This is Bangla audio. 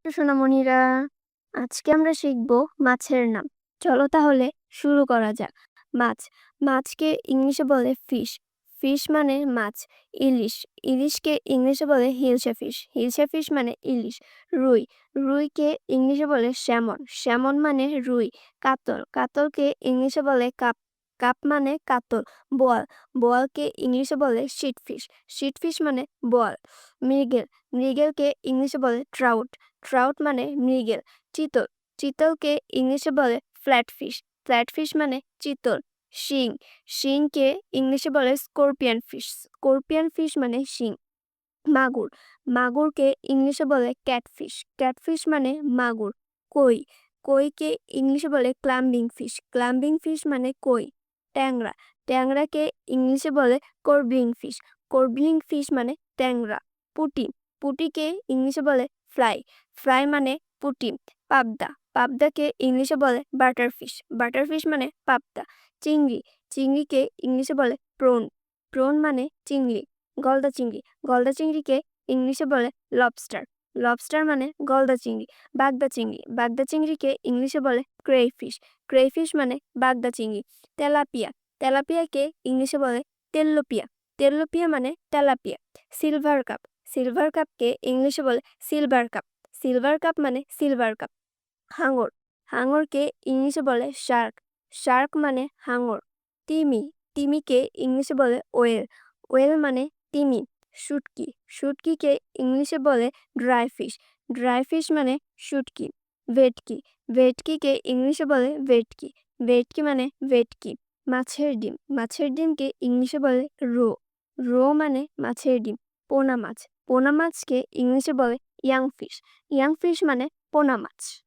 সোনামণিরা, আজকে আমরা শিখব মাছের নাম। চলো তাহলে শুরু করা যাক। মাছ, মাছকে ইংলিশে বলে ফিশ। ফিশ মানে মাছ। ইলিশ, ইলিশকে ইংলিশে বলে হিলসা ফিশ। হিলসা ফিশ মানে ইলিশ। রুই, রুইকে ইংলিশে বলে স্যামন। স্যামন মানে রুই। কাতল, কাতলকে ইংলিশে বলে কাপ। কাপ মানে কাতল। বোয়াল, বোয়ালকে ইংলিশে বলে শিট ফিশ। শিট ফিশ মানে বোয়াল। মৃগেল, মৃগেলকে ইংলিশে বলে ট্রাউট। ট্রাউট মানে মৃগেল। চিতল, চিতলকে ইংলিশে বলে ফ্ল্যাট ফিশ। ফ্ল্যাট ফিশ মানে চিতল। শিং, শিংকে ইংলিশে বলে স্করপিয়ন ফিশ। স্করপিয়ন ফিশ মানে শিং। মাগুর, মাগুরকে ইংলিশে বলে ক্যাটফিশ। ক্যাটফিশ মানে মাগুর। কই, কইকে ইংলিশে বলে ক্লাম্বিং ফিশ। ক্লাম্বিং ফিশ মানে কই। ট্যাংরা, ট্যাংরাকে ইংলিশে বলে করবিং ফিশ। করবিং ফিশ মানে ট্যাংরা। পুঁটি, পুঁটিকে ইংলিশে বলে ফ্লাই। ফ্লাই মানে পুঁটি। পাবদা, পাবদাকে ইংলিশে বলে বাটার ফিশ। বাটার ফিশ মানে পাবদা। চিংড়ি, চিংড়িকে ইংলিশে বলে প্রন। প্রন মানে চিংড়ি। গলদা চিংড়ি, গলদা চিংড়িকে ইংলিশে বলে লবস্টার। লবস্টার মানে গলদা চিংড়ি। বাগদা চিংড়ি, বাগদা চিংড়িকে ইংলিশে বলে ক্রেফিশ। ক্রেফিশ মানে বাগদা চিংড়ি। তেলাপিয়া, তেলাপিয়াকে ইংলিশে বলে তেল্লোপিয়া। তেল্লোপিয়া মানে তেলাপিয়া। সিলভার কাপ, সিলভার কাপকে ইংলিশে বলে সিলভার কাপ। সিলভার কাপ মানে সিলভার কাপ। হাঙর, হাঙরকে ইংলিশে বলে শার্ক। শার্ক মানে হাঙর। তিমি, তিমিকে ইংলিশে বলে ওয়েল। ওয়েল মানে তিমি। শুটকি, শুটকিকে ইংলিশে বলে ড্রাই ফিশ। ড্রাই ফিশ মানে শুটকি। ভেটকি, ভেটকিকে ইংলিশে বলে ভেটকি। ভেটকি মানে ভেটকি। মাছের ডিম, মাছের ডিমকে ইংলিশে বলে রো। রো মানে মাছের ডিম। পোনা মাছ, পোনা মাছকে ইংলিশে বলে ইয়াং ফিশ। ইয়াং ফিশ মানে পোনা মাছ।